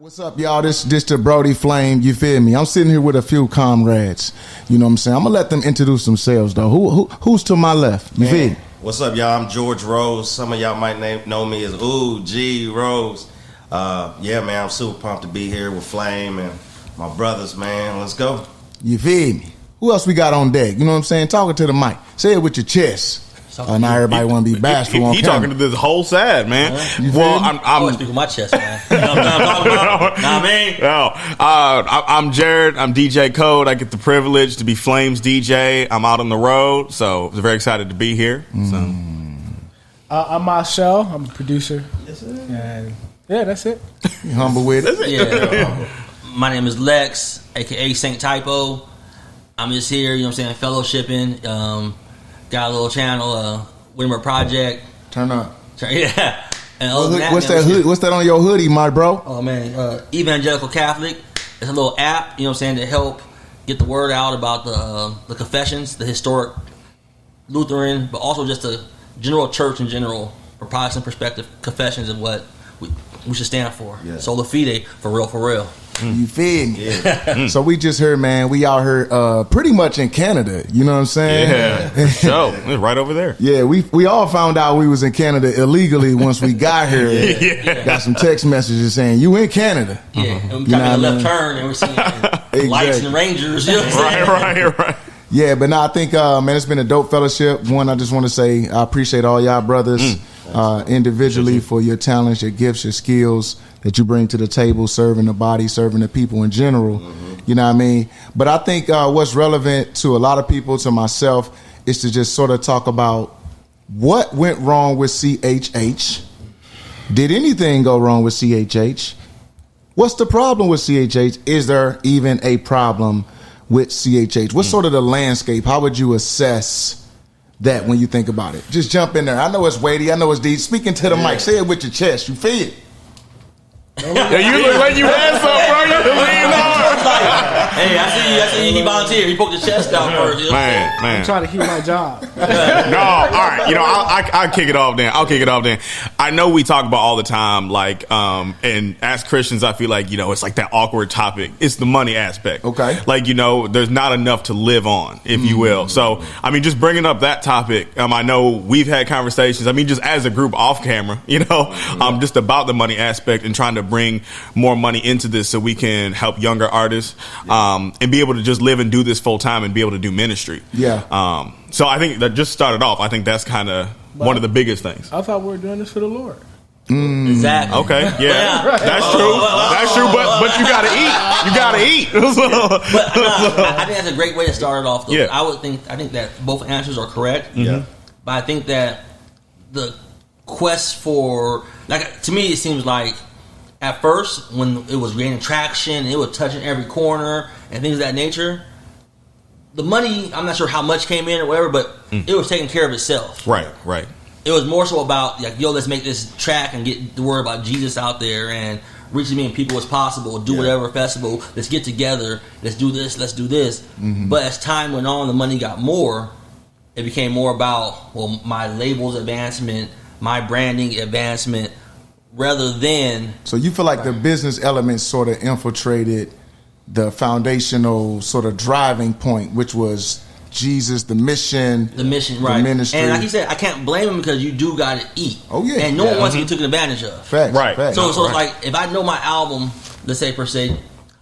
What's up, y'all? This the Brody Flame. You feel me? I'm sitting here with a few comrades. You know what I'm saying? I'm gonna let them introduce themselves though. Who's to my left? You feel me? What's up, y'all? I'm George.Rose. Some of y'all might know me as G.Rose. Yeah, man, I'm super pumped to be here with Flame and my brothers, man. Let's go. You feel me? Who else we got on deck? You know what I'm saying? Talking to the mic. Say it with your chest. Now everybody want to be bashful on He camera. talking to this whole side, man. Well, I'm always speaking with my chest, man. You know what I'm talking about? Nah, man. No, I'm Jared. I'm DJ Code. I get the privilege to be Flames DJ. I'm out on the road, so I'm very excited to be here. So. I'm Mashell. I'm a producer. And yeah, that's it. You humble with it. Yeah. My name is Lex, a.k.a. Saint Typo. I'm just here, you know what I'm saying, fellowshipping. Got a little channel, Whitmer Project. Turn up. Yeah. And What's that hood? What's that on your hoodie, my bro? Oh, man. Evangelical Catholic. It's a little app, you know what I'm saying, to help get the word out about the confessions, the historic Lutheran, but also just the general church in general, from Protestant perspective, confessions of what we should stand for. Yeah. Sola fide, for real. You feel me? Yeah. So we just heard, man, we out here pretty much in Canada. You know what I'm saying? Yeah, for sure. It's right over there. Yeah, we all found out we was in Canada illegally once we got here. Yeah. Got some text messages saying, you in Canada. Yeah, and we trying to make a left turn, and we're seeing lights and rangers. You know what I'm saying? Right. Yeah, but no, I think, man, it's been a dope fellowship. One, I just want to say I appreciate all y'all brothers individually for your talents, your gifts, your skills that you bring to the table, serving the body, serving the people in general. You know what I mean? But I think what's relevant to a lot of people, to myself, is to just sort of talk about what went wrong with CHH. Did anything go wrong with CHH? What's the problem with CHH? Is there even a problem with CHH? What's sort of the landscape? How would you assess that when you think about it? Just jump in there. I know it's weighty. I know it's deep. Speaking to the mic. Say it with your chest. You feel it? Yeah, you look like you had some, bro. You lean hard. Hey, I see you. He volunteered. He poked the chest out first. You know? Man. I'm trying to keep my job. No, all right. You know, I'll kick it off then. I know we talk about all the time, like, and as Christians, I feel like, you know, it's like that awkward topic. It's the money aspect. Okay. Like, you know, there's not enough to live on, if you will. So, I mean, just bringing up that topic, I know we've had conversations, I mean, just as a group off camera, you know, just about the money aspect and trying to bring more money into this so we can help younger artists, and be able to just live and do this full time and be able to do ministry. Yeah. So I think that just started off. I think that's kind of one of the biggest things. I thought we were doing this for the Lord. Exactly. Okay, yeah, that's true. That's true. But you gotta eat. But I think that's a great way to start it off. Though. Yeah. I think that both answers are correct. Yeah. But I think that the quest for, like, to me, it seems like at first when it was gaining traction, it was touching every corner and things of that nature. The money, I'm not sure how much came in or whatever, but it was taking care of itself. Right. It was more so about, like, yo, let's make this track and get the word about Jesus out there and reach as many people as possible. Do whatever festival. Let's get together. Let's do this. But as time went on, the money got more. It became more about, well, my label's advancement, my branding advancement, rather than... So you feel like the business elements sort of infiltrated the foundational sort of driving point, which was Jesus, the mission, right? The ministry. And like he said, I can't blame him because you do got to eat. Oh yeah, and no one wants to get taken advantage of. Facts, right? Facts. So it's like, if I know my album, let's say per se,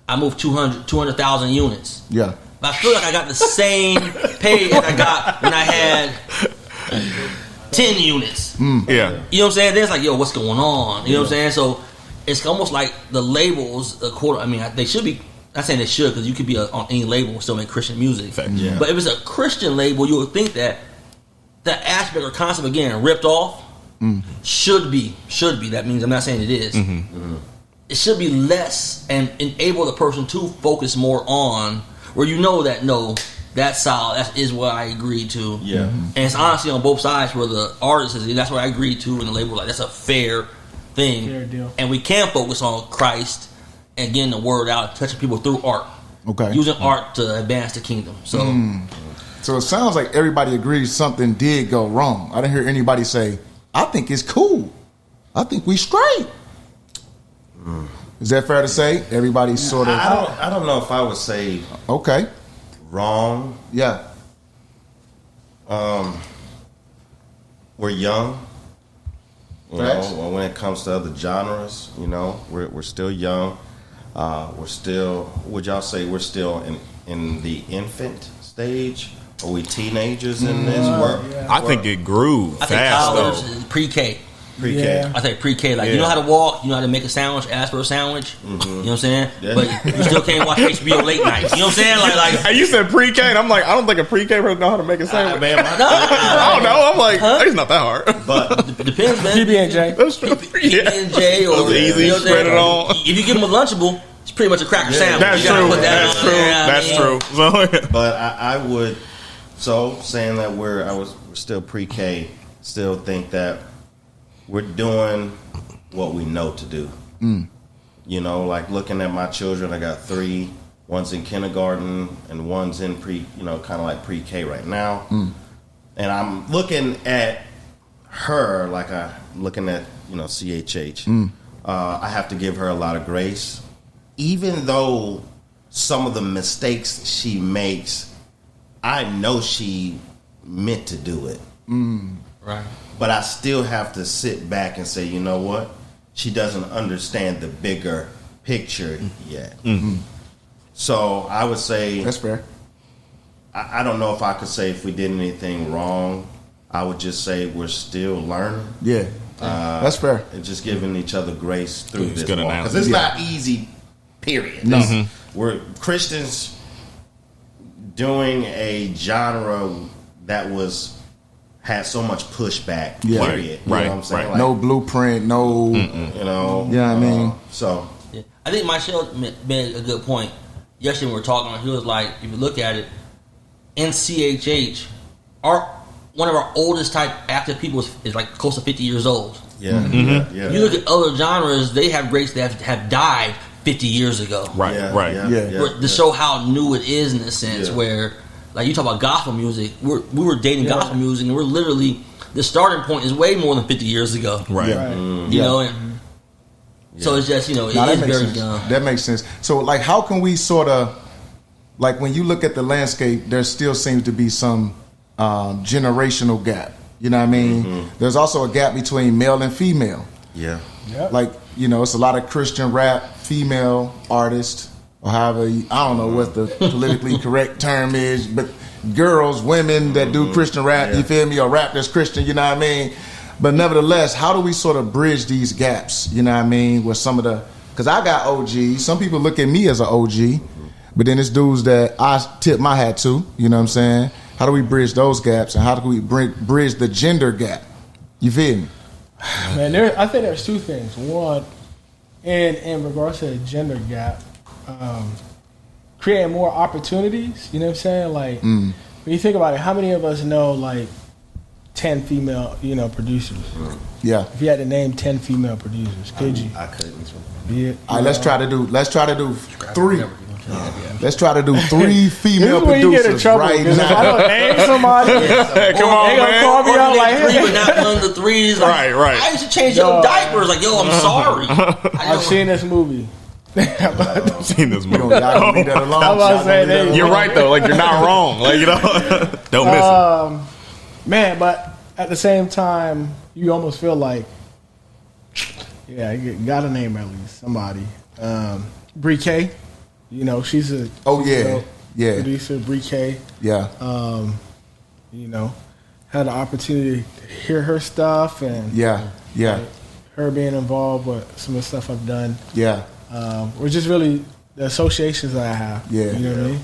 I moved 200,000 units. Yeah. But I feel like I got the same pay as I got when I had 10 units. Yeah. You know what I'm saying? Then it's like, yo, what's going on? You know what I'm saying? So it's almost like the labels, I mean, they should be. Not saying they should, because you could be on any label and still make Christian music. Yeah. But if it's a Christian label, you would think that that aspect or concept, again, ripped off, should be. That means, I'm not saying it is. It should be less and enable the person to focus more on where you know that, no, that's solid, that is what I agreed to. Yeah. And it's honestly on both sides where the artist is, that's what I agreed to, and the label, like, that's a fair thing. Fair deal. And we can focus on Christ and getting the word out, touching people through art. Okay. Using art to advance the kingdom. So So it sounds like everybody agrees something did go wrong. I didn't hear anybody say, I think it's cool. I think we straight. Is that fair to say? Everybody's sort of I don't know if I would say okay. wrong. Yeah. We're young. You Facts. know, when it comes to other genres, you know, we're still young. We're still. Would y'all say we're still in the infant stage? Are we teenagers in this work? Yeah. I think it grew I think fast college though. is pre-K. Pre-K. Yeah. I think pre-K, like you know how to walk, you know how to make a sandwich, ask for a sandwich. You know what I'm saying? Yeah. But you still can't watch HBO late nights. You know what I'm saying? Like Hey, you said pre-K, and I'm like, I don't think a pre-K person know how to make a sandwich. Man, I don't know. I'm like, it's not that hard. but it depends, man. PB&J. That's true. PB&J or That's easy. you know what I'm Spread it saying? on. If you give them a Lunchable, it's pretty much a cracker sandwich. That's You gotta true. put that That's on true. there, you know what I That's mean? true. So, yeah. But I would, so saying that we're still pre-K, still think that we're doing what we know to do. You know, like looking at my children, I got 3. One's in kindergarten and one's in kind of like pre-K right now. And I'm looking at her like I'm looking at, CHH. I have to give her a lot of grace. Even though some of the mistakes she makes, I know she meant to do it. Right. But I still have to sit back and say, you know what? She doesn't understand the bigger picture yet. So I would say, That's fair. I don't know if I could say if we did anything wrong. I would just say we're still learning. Yeah. That's fair. And just giving each other grace through It's this good walk. Because analogy. it's not easy, period. No. We're Christians doing a genre that had so much pushback, Yeah. period. You Right, know what I'm saying? right. Like, No blueprint, no. you know. Yeah, I mean. So Yeah. I think Mashell made a good point. Yesterday when we were talking, he was like, if you look at it, in CHH, one of our oldest type active people is like close to 50 years old. yeah, yeah. You look at other genres, they have greats that have died 50 years ago. Right, Yeah, right. Yeah. To show how new it is in a sense, Yeah. where like you talk about gospel music, we were dating gospel music, and we're literally the starting point is way more than 50 years ago. Right. Right. You know, and so it's just it Nah, is that makes very sense. young. That makes sense. So, like, how can we sort of, like, when you look at the landscape, there still seems to be some generational gap. You know what I mean? There's also a gap between male and female. Yeah. Yep. Like, it's a lot of Christian rap, female artists, or however, I don't know what the politically correct term is, but girls, women that do Christian rap, you feel me, or rap that's Christian, you know what I mean? But nevertheless, how do we sort of bridge these gaps, you know what I mean, with some of the, because I got OGs, some people look at me as an OG, but then it's dudes that I tip my hat to, you know what I'm saying? How do we bridge those gaps, and how do we bridge the gender gap? You feel me? Man, I think there's 2 things. One, in regards to the gender gap, creating more opportunities. You know what I'm saying? Like, when you think about it, how many of us know like 10 female, producers? Yeah. If you had to name 10 female producers, could you? I couldn't. Yeah. All right, let's try to do 3. Let's try to do 3 This female is when you get in producers trouble. right Because if I now. don't name somebody, Come on, they gonna man. call me out like, Three, but hey. not none of the threes. Like, Right. I used to change your Yo. diapers. Like, yo, I'm sorry. I've seen this movie. I've seen this movie. Y'all gonna leave that alone. I'm about to Y'all say, gonna leave that they- You're alone. right though. Like you're not wrong. Like don't miss it. Man, but at the same time, you almost feel like, you got to name at least somebody. Brie K, she's a Oh, yeah. Yeah. producer. Brie K, Yeah. had the opportunity to hear her stuff and Yeah. Yeah. her being involved with some of the stuff I've done. Yeah. Or just really the associations that I have. Yeah. You know what I mean?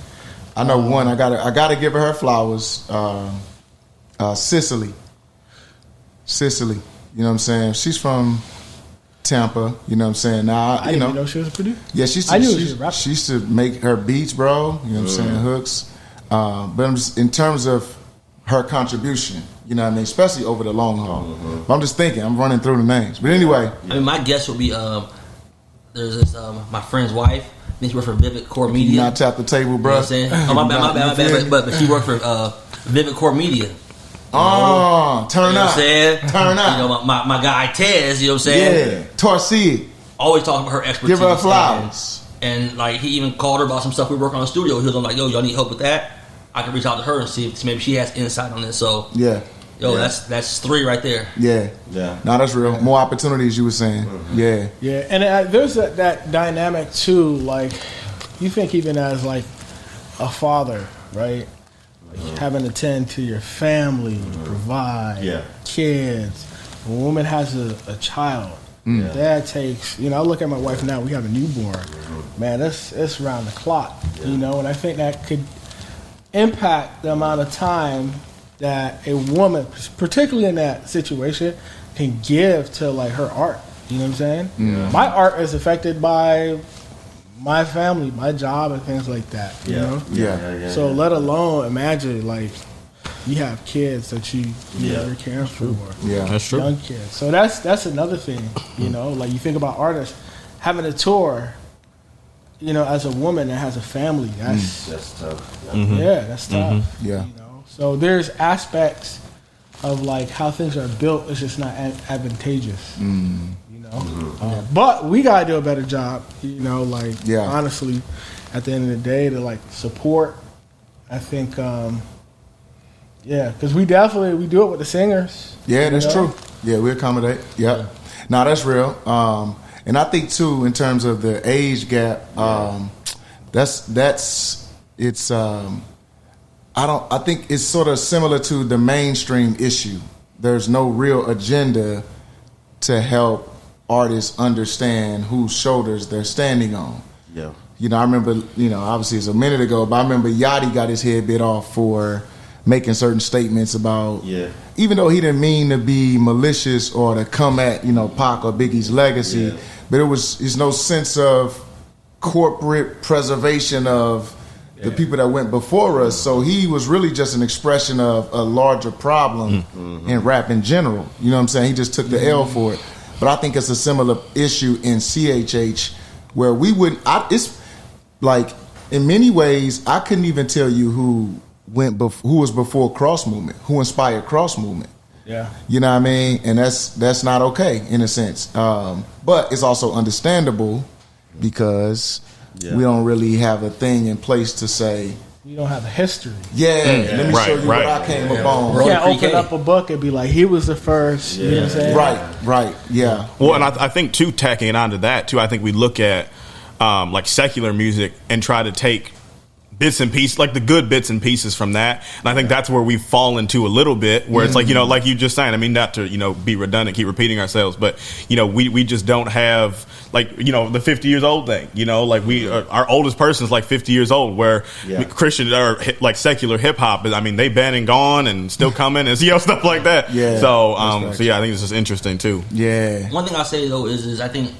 I know one. I gotta give her flowers. Sicily. You know what I'm saying? She's from Tampa. You know what I'm saying? Now, I didn't even know she was a producer. Yeah, she used I knew to, she was a rapper. she used to make her beats, bro. You know what I'm saying? Hooks. But I'm just, in terms of her contribution, you know what I mean? Especially over the long haul. But I'm just thinking, I'm running through the names. But anyway, I mean, my guess would be there's this my friend's wife. I think she works for Vivid Core you Media. not tap the table, You know bro. what I'm saying? Oh, my bad. But she worked for Vivid Core Media. Oh, turn You know what up. I'm saying? Turn up. You know, my guy Tez, you know what I'm saying? Yeah. Torcid. always talking about her expertise. Give her flowers. And like he even called her about some stuff we work on in the studio. He was like, "Yo, y'all need help with that? I can reach out to her and see if maybe she has insight on this." So Yeah. yo, that's 3 right there. Yeah. Yeah. No, that's real. More opportunities, you were saying. Yeah. Yeah, and there's that dynamic too. Like, you think even as like a father, right? Like having to tend to your family, provide, kids. A woman has a child. Dad takes, I look at my wife now. We have a newborn. Man, it's around the clock. And I think that could impact the amount of time that a woman, particularly in that situation, can give to like her art. You know what I'm saying? Yeah. My art is affected by my family, my job, and things like that. You know? Yeah. So let alone imagine like you have kids that you're caring for. Yeah, that's true. Young kids. So that's another thing. Like you think about artists having a tour. As a woman that has a family, that's tough. Yeah, that's tough. Yeah. So there's aspects of like how things are built. It's just not advantageous. But we gotta do a better job. Honestly, at the end of the day, to like support. I think, because we do it with the singers. Yeah, that's true. Yeah, we accommodate. Yep. No, that's real. And I think too, in terms of the age gap, I think it's sort of similar to the mainstream issue. There's no real agenda to help artists understand whose shoulders they're standing on. Yeah. I remember, obviously it's a minute ago, but I remember Yachty got his head bit off for making certain statements about, even though he didn't mean to be malicious or to come at, Pac or Biggie's legacy, but it's no sense of corporate preservation of the people that went before us. So he was really just an expression of a larger problem in rap in general. You know what I'm saying? He just took the L for it. But I think it's a similar issue in CHH where we wouldn't, it's like, in many ways, I couldn't even tell you who was before Cross Movement, who inspired Cross Movement. Yeah. You know what I mean? And that's not okay in a sense. But it's also understandable because we don't really have a thing in place to say, you don't have a history. Let me show you what I came upon. You can't open up a book and be like, he was the first. You know what I'm saying? Right, yeah. Well, and I think, too, tacking onto that, too, I think we look at, like, secular music and try to take bits and pieces, like the good bits and pieces from that. And I think that's where we've fallen to a little bit, where it's like, like you just saying, I mean, not to, be redundant, keep repeating ourselves, but, we just don't have, like, the 50 years old thing, like our oldest person is like 50 years old, where Christian or like secular hip hop, I mean, they've been and gone and still coming and, stuff like that. Yeah. So, I think it's just interesting too. Yeah. One thing I'll say though is I think,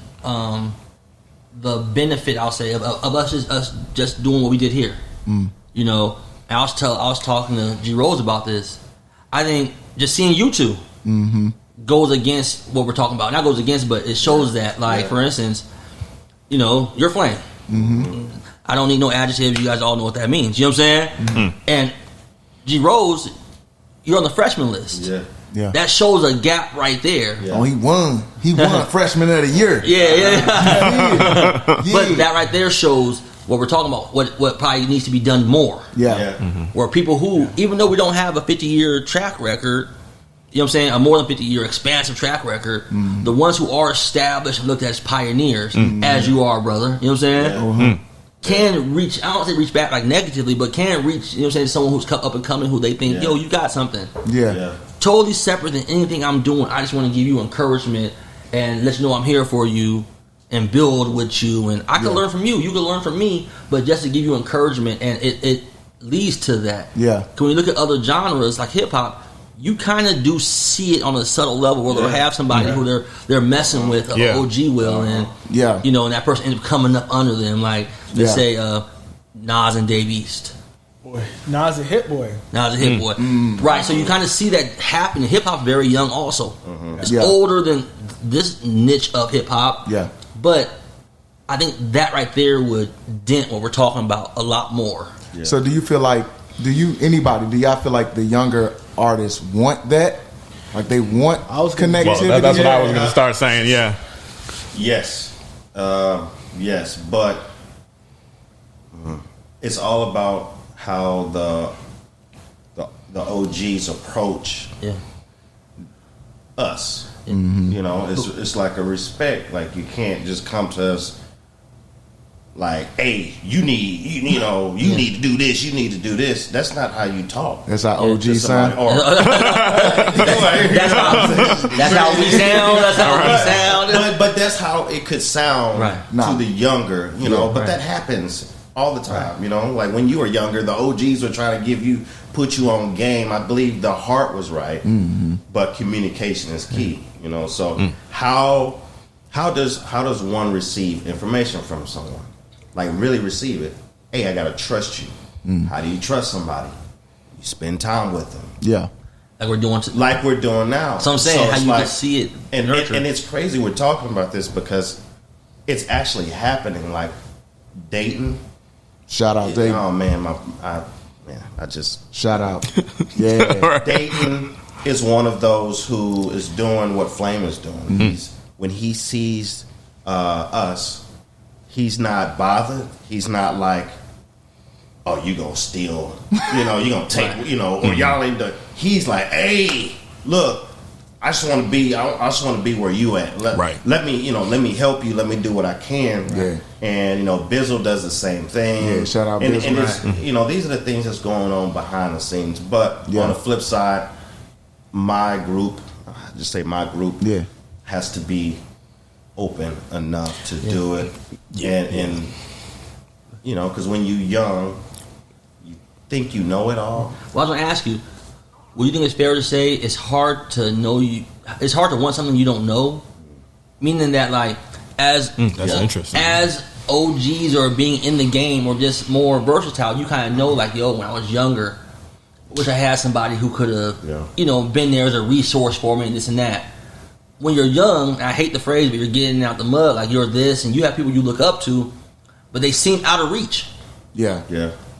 the benefit I'll say of us just doing what we did here. And I was talking to G.Rose about this. I think just seeing you two goes against what we're talking about. Not goes against, but it shows that, like, for instance, you're flame. I don't need no adjectives. You guys all know what that means. You know what I'm saying? And G.Rose, you're on the freshman list. Yeah. That shows a gap right there. Oh, he won freshman of the year. But that right there shows what we're talking about, what probably needs to be done more. Where people who, even though we don't have a 50-year track record, you know what I'm saying, a more than 50-year expansive track record, the ones who are established and looked at as pioneers, as you are, brother, you know what I'm saying, can reach, I don't say reach back like negatively, but can reach, you know what I'm saying, someone who's up and coming who they think, yo, you got something. Totally separate than anything I'm doing. I just want to give you encouragement and let you know I'm here for you and build with you, and I can learn from you. You can learn from me, but just to give you encouragement, and it leads to that. When you look at other genres like hip hop, you kind of do see it on a subtle level where they'll have somebody who they're messing with, OG will, and and that person ends up coming up under them, like let's say Nas and Dave East. Boy, Nas a hit boy. Right? So you kind of see that happen. Hip hop very young, also. It's older than this niche of hip hop. But I think that right there would dent what we're talking about a lot more. So do you feel like, do y'all feel like the younger artists want that? Like they want connectivity? Well, that's what I was going to start saying, Yes. Yes, but it's all about how the OGs approach us. You know, it's like a respect. Like you can't just come to us like, hey, you need to do this, you need to do this. That's not how you talk. That's how OG sound. That's how we sound. That's how we sound. But that's how it could sound to the younger, you know. But that happens all the time, you know. Like when you were younger, the OGs were trying to put you on game. I believe the heart was right, but communication is key, you know. So how does one receive information from someone? Like really receive it. Hey, I gotta trust you. How do you trust somebody? You spend time with them. Yeah. Like we're doing now. So I'm saying how you can see it. And it's crazy we're talking about this because it's actually happening. Like dating. Shout out Dayton. Oh man, I just shout out. Yeah. Dayton is one of those who is doing what Flame is doing. When he sees us, he's not bothered. He's not like, oh, you gonna steal, you know, you gonna take, you know, or y'all ain't done. He's like, hey, look, I just want to be where you at. Let me help you. Let me do what I can. Yeah. And you know, Bizzle does the same thing. Yeah, shout out Bizzle. And it's, you know, these are the things that's going on behind the scenes. But on the flip side, my group has to be open enough to do it. And you know, because when you're young, you think you know it all. Well, I was going to ask you, would you think it's fair to say it's hard to know it's hard to want something you don't know? Meaning that, like, as interesting. As OGs or being in the game or just more versatile, you kind of know, like, yo, when I was younger, wish I had somebody who could have, you know, been there as a resource for me and this and that. When you're young, I hate the phrase, but you're getting out the mud, like you're this, and you have people you look up to, but they seem out of reach. Yeah.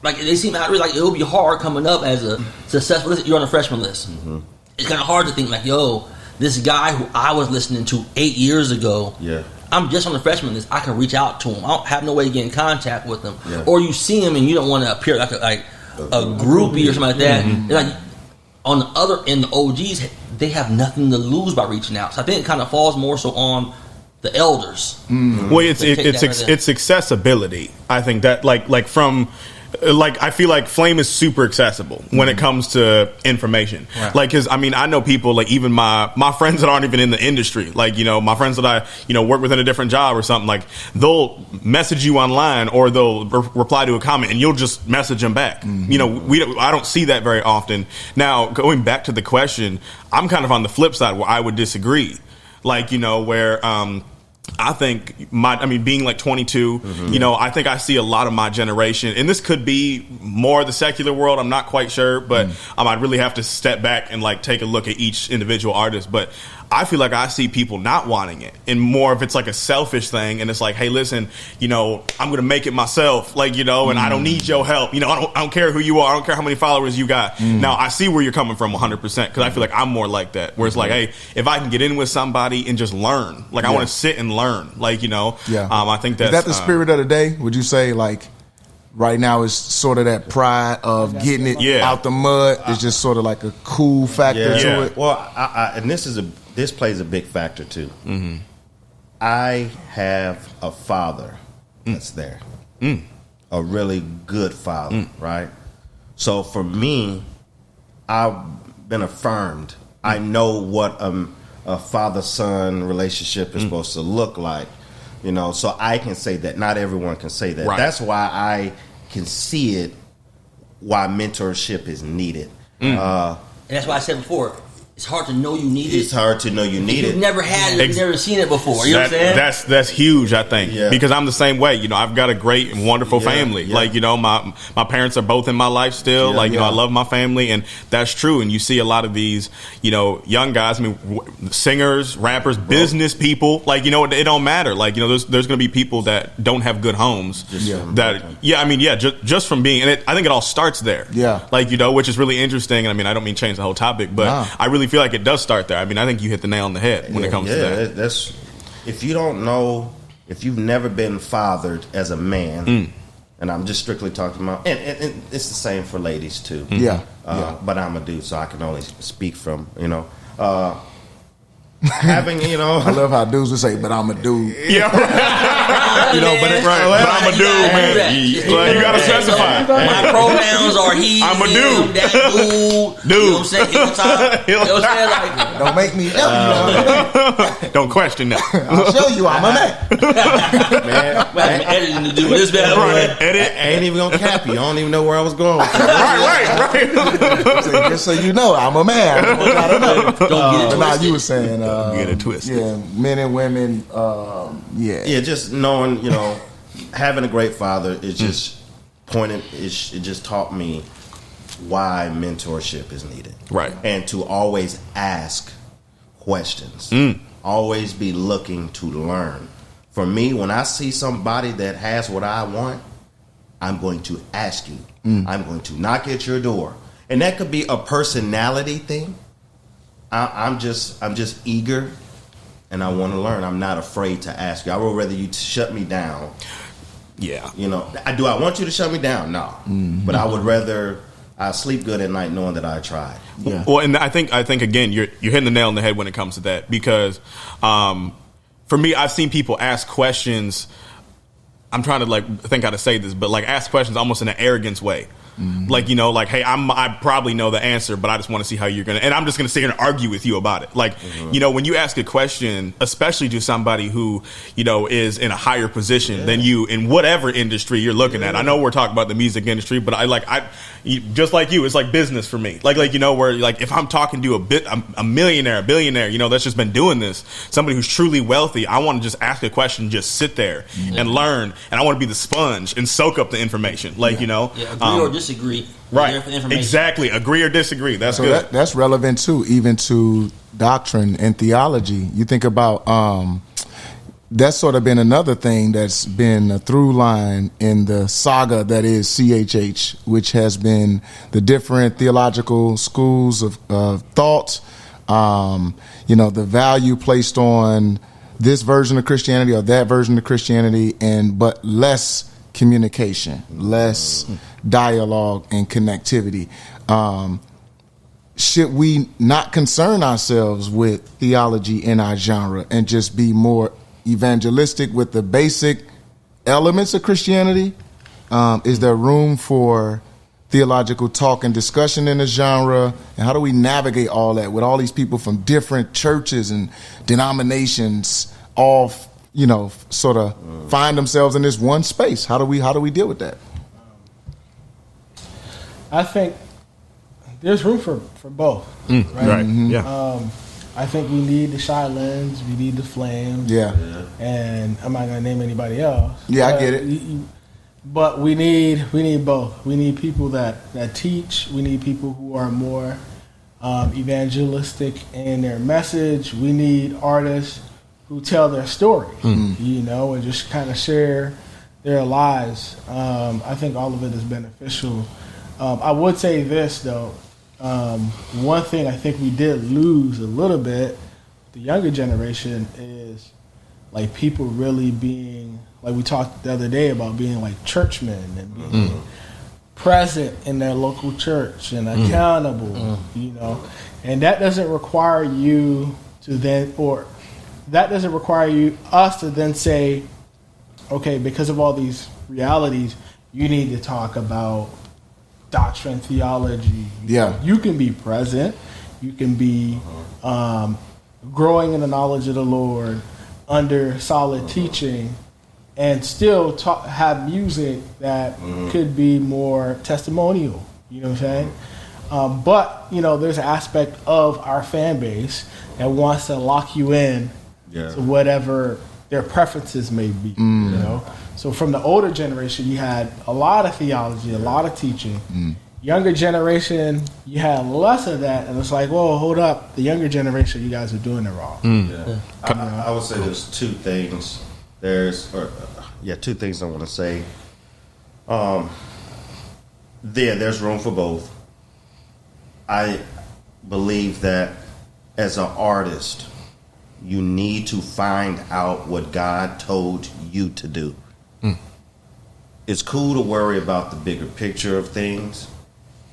Like they seem out of reach. Like it'll be hard coming up as a successful list. You're on a freshman list. It's kind of hard to think like, yo, this guy who I was listening to 8 years ago, I'm just on the freshman list. I can reach out to him. I don't have no way to get in contact with him. Or you see him and you don't want to appear like a groupie or something like that. Like on the other end, the OGs, they have nothing to lose by reaching out. So I think it kind of falls more so on the elders. Well, it's accessibility. I think that like from. Like I feel like Flame is super accessible when it comes to information. Like, because I mean, I know people like even my friends that aren't even in the industry. Like, you know, my friends that I work within a different job or something. Like they'll message you online or they'll reply to a comment and you'll just message them back. You know, I don't see that very often. Now, going back to the question, I'm kind of on the flip side where I would disagree. Like, you know, where I think being like 22, you know, I think I see a lot of my generation, and this could be more the secular world. I'm not quite sure, but I'd really have to step back and like take a look at each individual artist. But I feel like I see people not wanting it, and more if it's like a selfish thing, and it's like, hey, listen, you know, I'm gonna make it myself, like, you know, and I don't need your help. You know, I don't care who you are, I don't care how many followers you got. Now I see where you're coming from 100% because I feel like I'm more like that, where it's like, hey, if I can get in with somebody and just learn, like I want to sit and learn, like, you know, I think that's is that the spirit of the day? Would you say like right now is sort of that pride of getting it out the mud is just sort of like a cool factor to it? Well, and this plays a big factor too. I have a father that's there, a really good father, right? So for me, I've been affirmed. I know what a father-son relationship is supposed to look like, you know. So I can say that. Not everyone can say that. That's why I can see it. Why mentorship is needed. And that's why I said before, it's hard to know you need it. It's hard to know you need it. You've never had it. You've never seen it before. You know what I'm saying? That's huge, I think, because I'm the same way. You know, I've got a great and wonderful family. Like, you know, my parents are both in my life still. Like, you know, I love my family, and that's true. And you see a lot of these, you know, young guys, I mean, singers, rappers, business people. Like, you know, it don't matter. Like, you know, there's going to be people that don't have good homes. Just from being, and I think it all starts there. Like, you know, which is really interesting. And I mean, I don't mean change the whole topic, but I really feel like it does start there. I mean, I think you hit the nail on the head when it comes to that. That's if you don't know if you've never been fathered as a man, and I'm just strictly talking about, and it's the same for ladies too. Yeah. But I'm a dude, so I can only speak from, having, I love how dudes would say, but I'm a dude. Yeah. But I'm a dude, man. You gotta specify. My pronouns are he, I'm a him, dude. that dude. You know what I'm saying? You know what I'm saying? Like, Don't make me Don't question that. I'll show you I'm a man. man, editing to do this bad boy. Edit. I ain't even gonna cap you. I don't even know where I was going with Right. So just so you know, I'm a man. I don't know. Don't get it But now twisted. you were saying, Get it twisted. yeah, men and women, Yeah, just knowing, having a great father is just it just taught me why mentorship is needed. Right. And to always ask questions. Always be looking to learn. For me, when I see somebody that has what I want, I'm going to ask you. I'm going to knock at your door. And that could be a personality thing. I'm just eager, and I want to learn. I'm not afraid to ask you. I would rather you shut me down. Yeah. Do I want you to shut me down? No. But I would rather I sleep good at night knowing that I tried. Yeah. Well, and I think again, you're hitting the nail on the head when it comes to that, because for me, I've seen people ask questions. I'm trying to think how to say this, but ask questions almost in an arrogance way. Hey, I probably know the answer, but I just want to see how you're going to, and I'm just going to sit here and argue with you about it. When you ask a question, especially to somebody who, is in a higher position than you in whatever industry you're looking at. I know we're talking about the music industry, but I just like you, it's like business for me. Where if I'm talking to a millionaire, a billionaire, that's just been doing this, somebody who's truly wealthy, I want to just ask a question, just sit there and learn, and I want to be the sponge and soak up the information. Agree or disagree. Right. Information. Exactly. Agree or disagree. That's So good. that's relevant too, even to doctrine and theology. You think about that's sort of been another thing that's been a through line in the saga that is CHH, which has been the different theological schools of thought. The value placed on this version of Christianity or that version of Christianity, but less communication, less dialogue and connectivity. Should we not concern ourselves with theology in our genre and just be more evangelistic with the basic elements of Christianity? Is there room for theological talk and discussion in the genre? And how do we navigate all that with all these people from different churches and denominations, all sort of find themselves in this one space? How do we deal with that? I think there's room for both. Right. Mm-hmm. Yeah. I think we need the Shy Lens, we need the Flames. Yeah. And I'm not gonna name anybody else. Yeah, I get it. But we need both. We need people that teach. We need people who are more evangelistic in their message. We need artists who tell their story, and just kind of share their lives. I think all of it is beneficial. I would say this, though. One thing I think we did lose a little bit, the younger generation, is people really being, we talked the other day about being churchmen and being present in their local church and accountable, and that doesn't require you to then, or that doesn't require us to then say, okay, because of all these realities, you need to talk about doctrine, theology. Yeah. You can be present. You can be growing in the knowledge of the Lord under solid teaching and still have music that could be more testimonial. You know what I'm saying? But, there's an aspect of our fan base that wants to lock you in to whatever their preferences may be. So from the older generation, you had a lot of theology, a lot of teaching. Younger generation, you had less of that, and it's whoa, hold up. The younger generation, you guys are doing it wrong. I would say there's two things. Two things I want to say. There's room for both. I believe that as an artist, You need to find out what God told you to do. It's cool to worry about the bigger picture of things,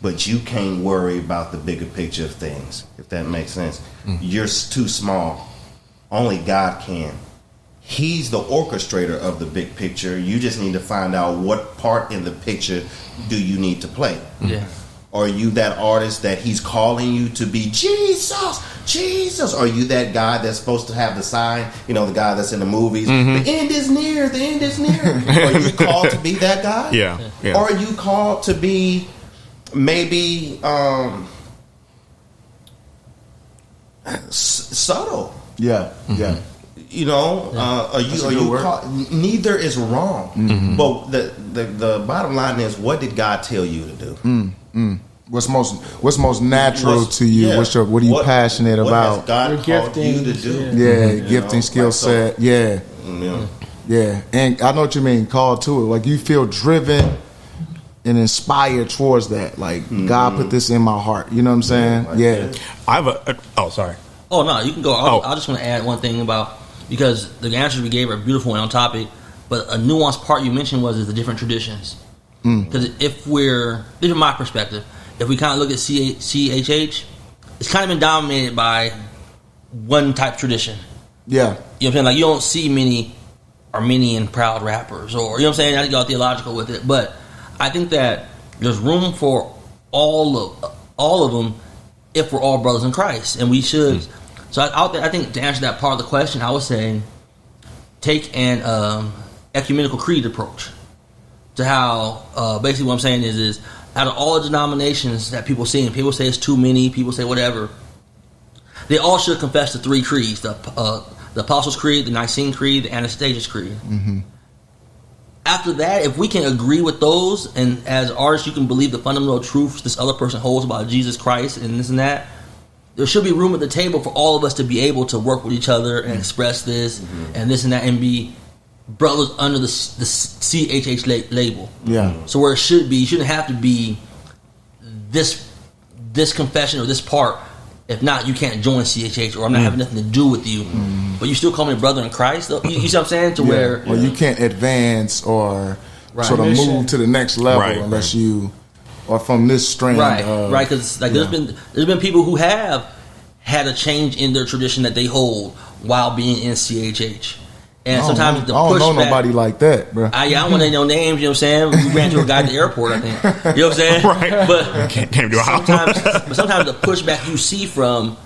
but you can't worry about the bigger picture of things, if that makes sense. You're too small. Only God can. He's the orchestrator of the big picture. You just need to find out what part in the picture do you need to play. Yeah. Are you that artist that he's calling you to be? Jesus. Are you that guy that's supposed to have the sign? The guy that's in the movies. The end is near. The end is near. Are you called to be that guy? Yeah. Or are you called to be maybe subtle? Yeah. Yeah. Are you called? Neither is wrong. But the bottom line is, what did God tell you to do? What's most natural to you? Yeah. What are you passionate what about? Has God called you to do? Yeah, gifting, skill set. Yeah. And I know what you mean. Called to it. Like you feel driven and inspired towards that. Like God put this in my heart. You know what I'm saying? Yeah. I have sorry. Oh no, you can go. I just want to add one thing because the answers we gave are beautiful and on topic, but a nuanced part you mentioned is the different traditions. Because this is my perspective, if we kind of look at CHH, it's kind of been dominated by one type tradition. Yeah. You know what I'm saying? Like you don't see many Armenian proud rappers, or you know what I'm saying? I think y'all theological with it, but I think that there's room for all of them if we're all brothers in Christ, and we should. So I think to answer that part of the question, I was saying take an ecumenical creed approach to how basically what I'm saying is out of all the denominations that people see, and people say it's too many, people say whatever, they all should confess the three creeds: the Apostles' Creed, the Nicene Creed, the Anastasius Creed. After that, if we can agree with those, and as artists you can believe the fundamental truths this other person holds about Jesus Christ and this and that, there should be room at the table for all of us to be able to work with each other and express this and this and that, and be brothers under the CHH label. Yeah. So where it should be, you shouldn't have to be this confession or this part. If not, you can't join CHH, or I'm not having nothing to do with you. But you still call me a brother in Christ, though? You see what I'm saying? Or you can't advance or sort of move to the next level unless you are from this strand. Right. Because there's been people who have had a change in their tradition that they hold while being in CHH. And sometimes the pushback. I don't know nobody like that, bro. I don't want to know names. You know what I'm saying? We ran into a guy at the airport, I think. You know what I'm saying? Right. But can't do it. sometimes the pushback you see from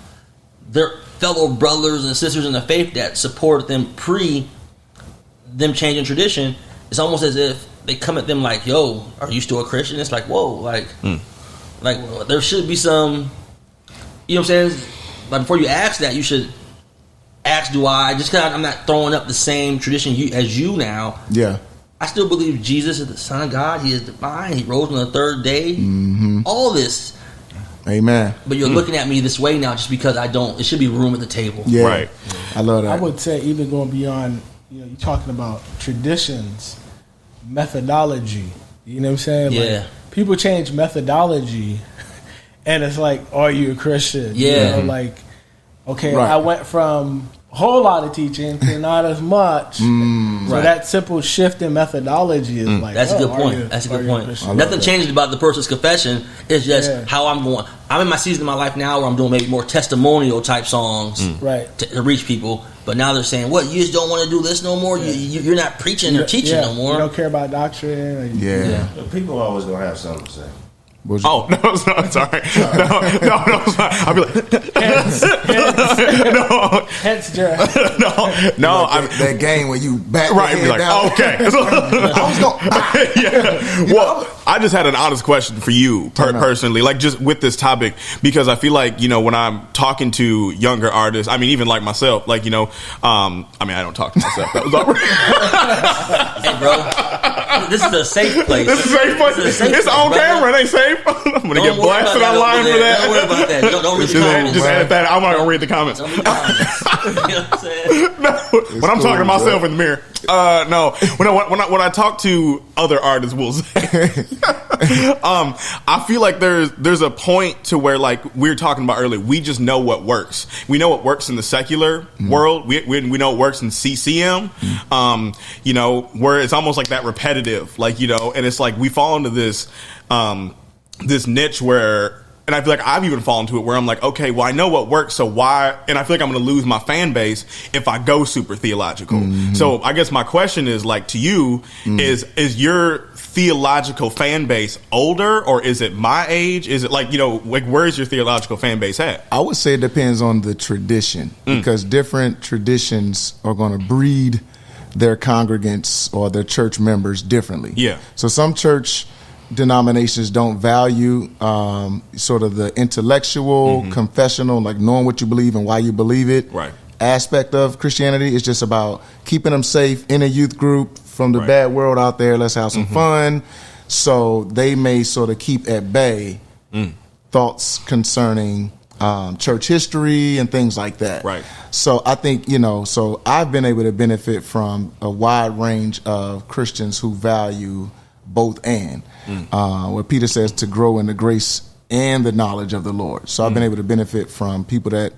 their fellow brothers and sisters in the faith that support them them changing tradition, it's almost as if they come at them like, "Yo, are you still a Christian?" It's like, whoa, like there should be some. You know what I'm saying? Like before you ask that, you should ask, do I, just because I'm not throwing up the same tradition as you now. Yeah. I still believe Jesus is the Son of God. He is divine. He rose on the third day. All this. Amen. But you're looking at me this way now just because I don't. It should be room at the table. Yeah. Right. I love that. I would say even going beyond, you're talking about traditions, methodology. You know what I'm saying? Yeah. Like, people change methodology, and it's like, are you a Christian? Yeah. Okay, I went from a whole lot of teaching to not as much. So that simple shift in methodology is like, that's a good point. That's a good point. Nothing changes about the person's confession. It's just how I'm going. I'm in my season of my life now where I'm doing maybe more testimonial type songs to reach people. But now they're saying, what, you just don't want to do this no more? You're not preaching or teaching no more. You don't care about doctrine. People always going to have something to say. No, it's not. Sorry. No, it's not. I'll be like, hence, Jared. No. Like that game where you back right. Be like, down. Okay. I was going. Well, I just had an honest question for you personally, like just with this topic, because I feel like when I'm talking to younger artists, I mean, even like myself, like I don't talk to myself. That was awkward. Hey, bro, this is a safe place. This is a safe place. It's on camera. It ain't safe. I'm gonna get blasted online for that. Don't worry about that. Don't read the comments. Just edit that. I'm not gonna read the comments. Don't read the comments. You know what I'm saying? No, when I'm talking to myself in the mirror. No. When I talk to other artists, we'll say. I feel like there's a point to where, like we were talking about earlier, we just know what works. We know what works in the secular world. We know what works in CCM. You know, where it's almost like that repetitive, like, you know, and it's like we fall into this this niche where. And I feel like I've even fallen to it where I'm like, okay, well, I know what works, so why? And I feel like I'm going to lose my fan base if I go super theological. So I guess my question is, like, to you, is your theological fan base older, or is it my age? Is it like, you know, like, where is your theological fan base at? I would say it depends on the tradition, because different traditions are going to breed their congregants or their church members differently. Yeah. So some church denominations don't value sort of the intellectual, confessional, like knowing what you believe and why you believe it. Right. Aspect of Christianity is just about keeping them safe in a youth group from the bad world out there. Let's have some fun. So they may sort of keep at bay thoughts concerning church history and things like that. Right. So I think, you know, so I've been able to benefit from a wide range of Christians who value both and. Where Peter says to grow in the grace and the knowledge of the Lord. So I've been able to benefit from people that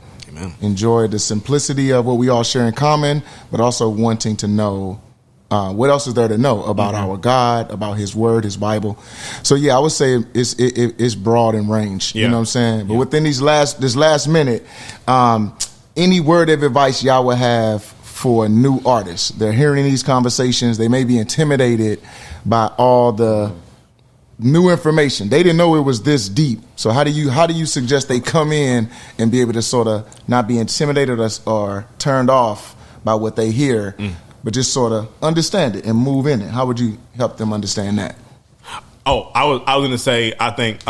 enjoy the simplicity of what we all share in common, but also wanting to know what else is there to know about our God, about His Word, His Bible. So yeah, I would say it's broad in range. You know what I'm saying? But within this last minute, any word of advice y'all would have for new artists? They're hearing these conversations. They may be intimidated by all the new information. They didn't know it was this deep. So how do you suggest they come in and be able to sort of not be intimidated or turned off by what they hear, but just sort of understand it and move in it? How would you help them understand that? Oh, I was going to say, I think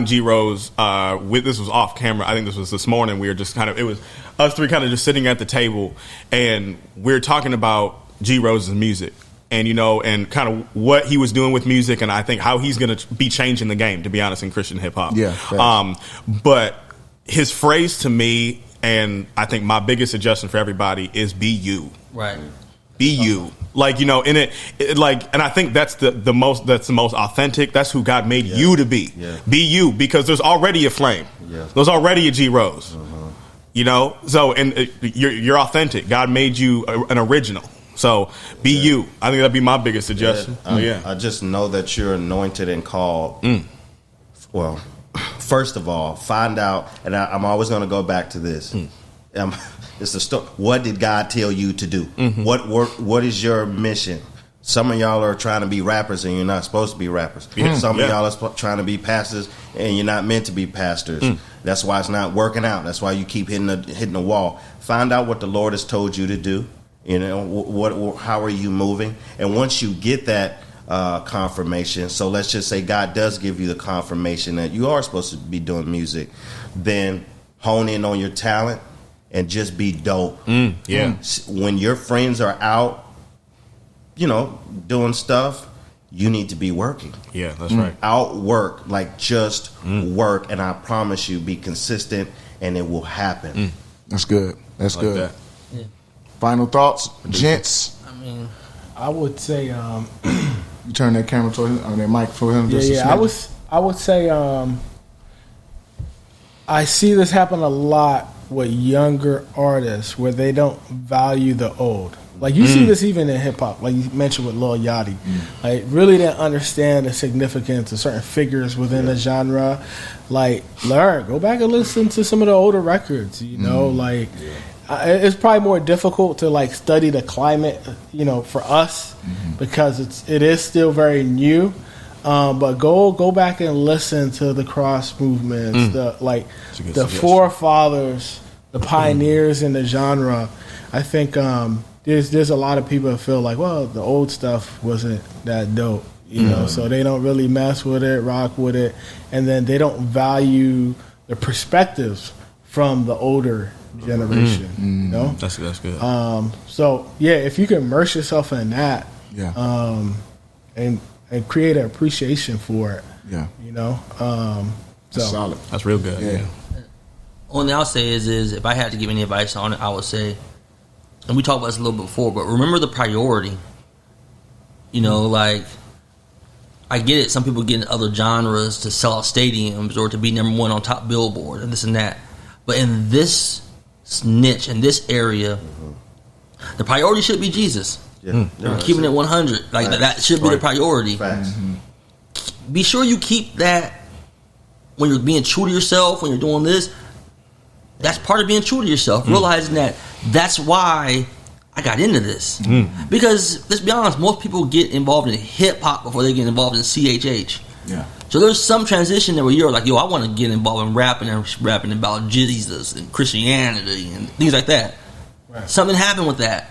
G-Rose, this was off camera. I think this was this morning. We were just it was us three kind of just sitting at the table, and we were talking about G-Rose's music. And, you know, and kind of what he was doing with music, and I think how he's going to be changing the game, to be honest, in Christian hip hop. Yeah. But his phrase to me, and I think my biggest suggestion for everybody, is be you. Right. Be you. Like, you know, in it like, and I think that's the most authentic. That's who God made you to be. Yeah. Be you, because there's already a flame. Yeah. There's already a G-Rose. You know, so and you're authentic. God made you an original. So be you. I think that'd be my biggest suggestion. I just know that you're anointed and called. Well, first of all, find out, and I'm always going to go back to this. It's the story. What did God tell you to do? What is your mission? Some of y'all are trying to be rappers and you're not supposed to be rappers. Some of y'all are trying to be pastors and you're not meant to be pastors. That's why it's not working out. That's why you keep hitting the wall. Find out what the Lord has told you to do. You know, how are you moving? And once you get that confirmation, so let's just say God does give you the confirmation that you are supposed to be doing music, then hone in on your talent and just be dope. When your friends are out, you know, doing stuff, you need to be working. Yeah, that's right. Outwork, like just work, and I promise you, be consistent, and it will happen. That's good. That's like good. That. Yeah. Final thoughts, gents. I mean, I would say You turn that camera toward him, or that mic for him. I would say I see this happen a lot with younger artists where they don't value the old. Like you see this even in hip hop, like you mentioned with Lil Yachty. Like really didn't understand the significance of certain figures within the genre. Like go back and listen to some of the older records. You know, like it's probably more difficult to like study the climate, you know, for us because it is still very new. But go back and listen to the cross movements, the forefathers, the pioneers in the genre. I think there's a lot of people that feel like, well, the old stuff wasn't that dope, you know, so they don't really mess with it, rock with it, and then they don't value the perspectives from the older generation. You know, that's good. So yeah, if you can immerse yourself in that, and create an appreciation for it, you know, so solid. That's real good. Yeah. Only thing I'll say is if I had to give any advice on it, I would say, and we talked about this a little bit before, but remember the priority. You know, like I get it. Some people get in other genres to sell out stadiums or to be number one on top Billboard and this and that. But in this niche, in this area, the priority should be Jesus. Yeah. Keeping it 100. Like that should be the priority. Facts. Be sure you keep that when you're being true to yourself, when you're doing this. That's part of being true to yourself. Realizing that that's why I got into this. Because let's be honest, most people get involved in hip hop before they get involved in CHH. Yeah. So there's some transition there where you're like, yo, I want to get involved in rapping about Jesus and Christianity and things like that. Right. Something happened with that.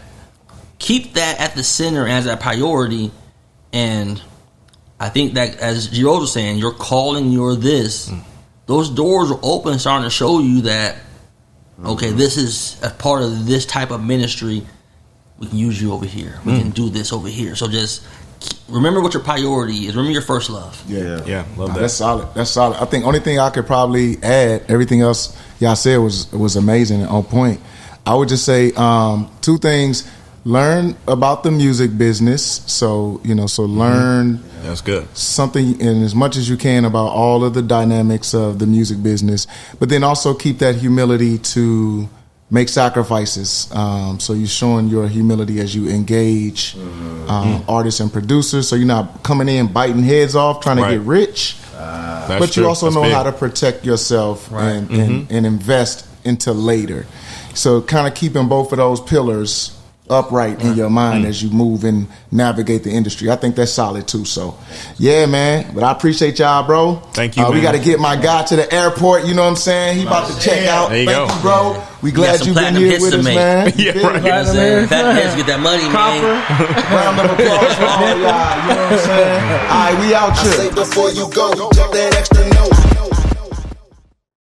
Keep that at the center as a priority, and I think that, as George was saying, your calling, your this, those doors are open, starting to show you that, okay, this is a part of this type of ministry. We can use you over here. We can do this over here. So just remember what your priority is. Remember your first love. Yeah, love that. That's solid. That's solid. I think only thing I could probably add, everything else y'all said was amazing and on point. I would just say 2 things. Learn about the music business. So, learn that's good. Something in as much as you can about all of the dynamics of the music business, but then also keep that humility to make sacrifices. So you're showing your humility as you engage artists and producers. So you're not coming in biting heads off, trying to get rich, but you also know how to protect yourself and invest into later. So kind of keeping both of those pillars upright in your mind as you move and navigate the industry. I think that's solid too. So, yeah, man. But I appreciate y'all, bro. Thank you, man. We got to get my guy to the airport. You know what I'm saying? He about to check out. There you Thank go. you, bro. We glad you've been here with us, man. Yeah, right. Fat heads get that money, man. Round of applause for all y'all. You know what I'm saying? All right, we out here. I say before you go, check that extra note.